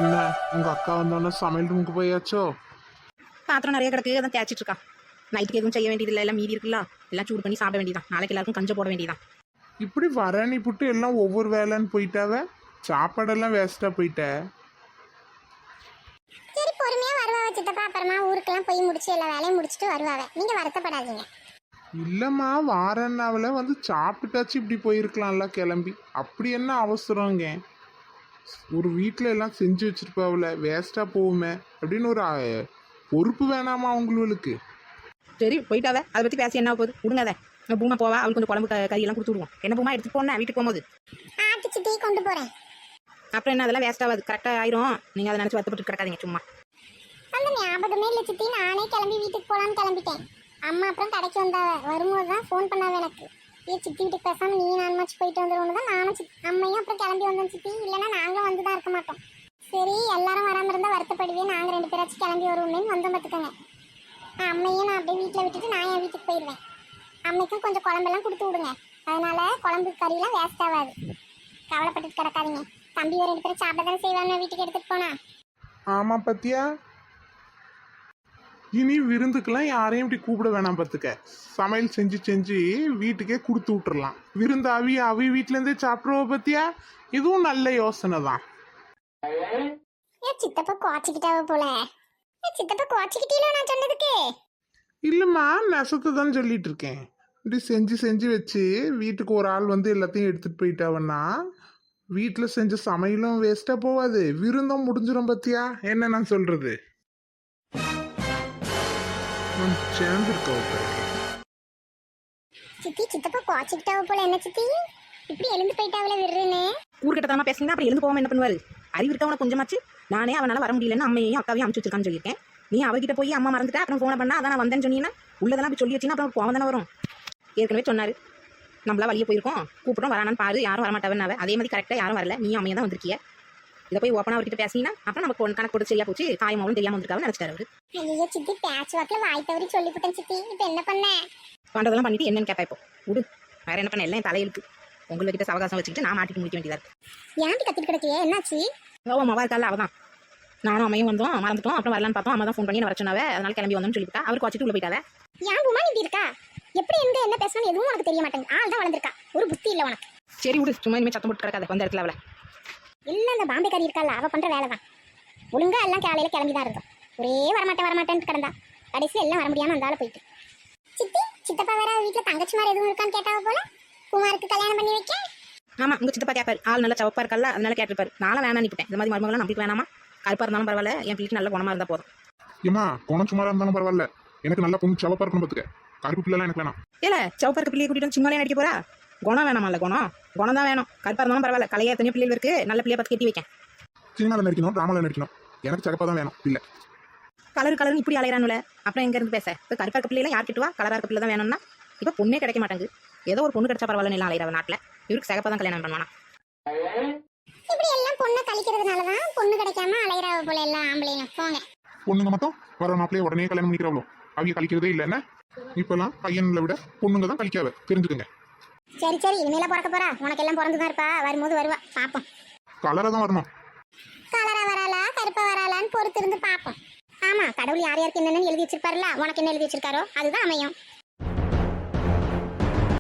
என்ன உங்க அக்கா வந்தோன்னே சமையல் ரூமுக்கு போயாச்சோ? பாத்திரம் நிறைய கிடக்கு, அதான் தேய்ச்சிட்டு இருக்கா. நைட்டுக்கு எதுவும் செய்ய வேண்டியதில்லை, எல்லாம் மீதி இருக்குல்ல, எல்லாம் சூடு பண்ணி சாப்பிட வேண்டியதான். நாளைக்கு எல்லாருக்கும் கஞ்ச போட வேண்டியதான். இப்படி வரணி புட்டு எல்லாம் ஒவ்வொரு வேலைன்னு போயிட்டாவ, சாப்பாடெல்லாம் வேஸ்டா போயிட்ட. சரி பொறுமையா வருவாவ சித்தப்பா. அப்புறமா ஊருக்கெல்லாம் போய் முடிச்சு எல்லா வேலையும் முடிச்சுட்டு வருவாவ. நீங்க வருத்தப்படாதீங்க. இல்லம்மா வாரன்னாவில வந்து சாப்பிட்டாச்சு இப்படி போயிருக்கலாம்ல கிளம்பி. அப்படி என்ன அவசரங்க? ஒரு வீட்டில் எல்லாம் செஞ்சு வச்சிருப்பாவில, வேஸ்டா போகுமே அப்படின்னு ஒரு பொறுப்பு வேணாமா உங்களுக்கு? சரி போயிட்டாவ, அதை பற்றி பேசி என்ன போகுது, விடுங்க. அதை பூமா போவா, அவளுக்கு கொஞ்சம் குழம்பு கறியெல்லாம் கொடுத்து விடுவோம். என்ன பூமா எடுத்துட்டு போனேன் வீட்டுக்கு போகும்போது ஆட்டு சித்தி கொண்டு போறேன். அப்புறம் என்ன அதெல்லாம் வேஸ்ட் ஆகாது, கரெக்டாக ஆயிரும். நீங்கள் அதை நினச்சி வருத்தப்பட்டு கிடக்காதீங்க சும்மா. அந்த ஞாபகமே இல்லை சித்தி. நானே கிளம்பி வீட்டுக்கு போலான்னு கிளம்பிட்டேன். அம்மா அப்புறம் கடைக்கு வந்தாவ. வரும்போது தான் ஃபோன் பண்ணாவ எனக்கு. சித்தி வீட்டுக்கு பேசாம நீ நான் மச்சு போயிட்டு வந்துடுவோன்னு தான் நானும் அம்மையும் அப்புறம் கிளம்பி வந்தோம் சித்தி. இல்லைன்னா நாங்களும் வந்து தான் இருக்க மாட்டோம். சரி எல்லாரும் வராமல் இருந்தால் வருத்தப்படுவே, நாங்கள் 2 பேராச்சும் கிளம்பி வருவோம்னு வந்தோம் பார்த்துக்கோங்க. அம்மையும் நான் அப்படியே வீட்டில் விட்டுட்டு நான் என் வீட்டுக்கு போயிடுவேன். அம்மைக்கும் கொஞ்சம் குழம்பெல்லாம் கொடுத்து விடுங்க. அதனால குழம்பு கறியெல்லாம் வேஸ்ட் ஆகாது. கவலைப்பட்டுட்டு கிடக்காதீங்க. தம்பி 2 பேரும் சாப்பிட தானே செய்வாங்க வீட்டுக்கு எடுத்துகிட்டு போனா. ஆமா பத்தியா, இனி விருந்துக்கெல்லாம் யாரையும் இப்படி கூப்பிட வேணாம் பார்த்துக்க. சமையல் செஞ்சு செஞ்சு வீட்டுக்கே கொடுத்து விட்டுறலாம். விருந்து அவி வீட்டிலேருந்தே சாப்பிட்ருவ பத்தியா. இதுவும் நல்ல யோசனை தான். ஏன் சித்தப்பா குவாச்சிக்கிட்டாவ போல. சித்தப்பா குவாச்சிக்கிட்டீங்களோ நான் சொன்னதுக்கு? இல்லைம்மா நெசத்தை தான் சொல்லிட்டு இருக்கேன். இப்படி செஞ்சு செஞ்சு வச்சு வீட்டுக்கு ஒரு ஆள் வந்து எல்லாத்தையும் எடுத்துட்டு போயிட்டாவன்னா வீட்டில் செஞ்ச சமையலும் வேஸ்ட்டாக போகாது, விருந்தும் முடிஞ்சிடும் பத்தியா. என்ன நான் சொல்றது? சேர்ந்துருக்க சித்தி சித்தப்பா குவாச்சிக்கிட்டாவ போல. என்ன சித்தி இப்படி எழுந்து போயிட்டாவல விடுறேன்னு? ஊர்கிட்ட தரமா பேசிங்கன்னா அப்புறம் எழுந்து போகாம என்ன பண்ணுவாரு? அறிவு இருக்கவன கொஞ்சமாச்சு. நானே அவனால வர முடியலன்னு அம்மையையும் அக்காவையும் அனுப்பிச்சு வச்சிருக்கான்னு சொல்லியிருக்கேன். நீ அவகிட்ட போய் அம்மா மறந்துட்டா அப்புறம் ஃபோனை பண்ணா அதான் நான் வந்தேன்னு சொன்னீங்கன்னா உள்ளதெல்லாம் அப்படி சொல்லி வச்சுன்னா அப்புறம் கோவம் தானே வரும். ஏற்கனவே சொன்னாரு, நம்மளா வழியே போயிருக்கோம், கூப்பிட்டோம் வரானான்னு பாரு, யாரும் வரமாட்டாவன்னாவே. அதே மாதிரி கரெக்டாக யாரும் வரல, நீ அம்மையை தான் வந்திருக்கிய. இதை போய் ஓப்பனாக அவர்கிட்ட பேசினா அப்புறம் நமக்கு கணக்கு போட்டு சரியா போச்சு, தாயமாவும் தெரியாமல் வந்திருக்காவே நினச்சிட்டாரு அவரு. ஐயோ சித்தி பேட்ச் வாக்கில் வாய் தவறி சொல்லிவிட்டேன் சித்தி. இப்போ என்ன பண்ண? பண்ணுறதெல்லாம் பண்ணிட்டு என்னன்னு கேட்பா. இப்போ விடு, வேற என்ன பண்ண, எல்லாம் என் தலையெழுத்து. உங்கள்கிட்ட சவகாசம் வச்சுக்கிட்டு நான் மாட்டிட்டு முடிக்க வேண்டியதா இருக்கு. ஏன்டி கத்திட்டு கிடக்கியே? என்னாச்சு? ஓ மவா இருக்கால அவதான். நானும் அம்மையும் வந்தோம், மறந்துட்டோம். அப்புறம் வரலான்னு பார்த்தோம், அம்மா தான் ஃபோன் பண்ணி வர சொன்னாவே. அதனால கிளம்பி வந்தோம்னு சொல்லிவிட்டா. அவருக்கு வச்சுட்டு உள்ள போயிட்டாவே. ஏன் பூமா இப்படி இருக்கா? எப்படி எங்க என்ன பேசணும் எதுவும் உனக்கு தெரிய மாட்டேங்குது. ஆள் தான் வளர்ந்துருக்கா, ஒரு புத்தி இல்லை உனக்கு. சரி விடு, சும்மா இனிமேல் சத்தம் போட்டு கிடக்காத வந்த இடத்துல அவளை. இல்லை அந்த பாம்பேக்காரி இருக்கால, அவள் பண்ணுற வேலை தான். ஒழுங்கா எல்லாம் காலையில் கிளம்பி தான் இருந்தோம். ஒரே வரமாட்டேன்ட்டு கிடந்தா. கடைசியில் எல்லாம் வர முடியாமல் அந்த ஆளை போயிட்டு. சித்தி சித்தப்பா வேற வீட்டில் தங்கச்சி மாதிரி எதுவும் இருக்கான்னு கேட்டாவ போல. குமாருக்கு கல்யாணம் பண்ணி வைக்க. ஆமா, உங்க சித்தப்பா கேட்பாரு, ஆள் நல்லா சவப்பா இருக்கல்ல, அதனால கேட்டுப்பாரு. நானும் வேணாம் நினைப்பேன். இந்த மாதிரி மருமகளாம் நம்மளுக்கு வேணாமா? கருப்பா இருந்தாலும் பரவாயில்ல, என் பிள்ளைக்கு நல்ல குணமா இருந்தா போதும். ஏமா குணம் சுமாரா இருந்தாலும் பரவாயில்ல, எனக்கு நல்லா பொண்ணு சவப்பா இருக்கணும் பார்த்துக்க. கருப்பு பிள்ளைலாம் எனக்கு வேணாம். இல்ல சவப்பா இருக்க பிள்ளையை கூட்டிட்டு சிங்கோலையே நடிக்க போறா. குணம் வேணாமா? இல்ல குணம் தான் வேணும். கருப்பா இருந்தாலும் பரவாயில்ல, கலையா எத்தனையோ பிள்ளைகள் இருக்கு, நல்ல பிள்ளைய பார்த்து கட்டி வைக்கேன். சினிமாவில் நடிக்கணும், டிராமாவில் நடிக்கணும், எனக்கு சகப்பா தான் வேணும். இல்லை கலர் இப்படி அலையிறானுல, அப்புறம் எங்க இருந்து பேச? இப்போ கருப்பா இருக்க பிள்ளைலாம் யார் கிட்டுவா? கலரா இருக்க பிள்ளை தான் வேணும்னா இப்போ பொண்ணே கிடைக்க மாட்டாங்க. ஏதோ ஒரு பொண்ணு கிடைச்சா பரவாயில்ல, எல்லாம் அலையிற நாட்டில் இவருக்கு சகப்பா தான் கல்யாணம் பண்ணுவானா? இப்படி எல்லாம் பொண்ணை கழிக்கிறதுனாலதான் பொண்ணு கிடைக்காம அலையிறாவ போல எல்லாம் ஆம்பளைங்க. போங்க. பொண்ணுங்க மட்டும் வர மாப்பிள்ளைய உடனே கல்யாணம் பண்ணிக்கிறவளோ அவங்க கழிக்கிறதே இல்லை. என்ன இப்பெல்லாம் பையன்களை விட பொண்ணுங்க தான் கழிக்காவ, தெரிஞ்சுக்கங்க. சரி சரி இனிமேல பிறக்க போறா, உனக்கு எல்லாம் பிறந்துதான் இருப்பா. வரும்போது வருவா, பாப்போம். கலரா தான் வரணும். கலரா வராளா கருப்பா வராளான்னு பொறுத்து இருந்து பாப்போம். ஆமா கடவுள் யார் யாருக்கு என்னென்னு எழுதி வச்சிருப்பாருல, உனக்கு என்ன எழுதி வச்சிருக்காரோ அதுதான் அமையும்.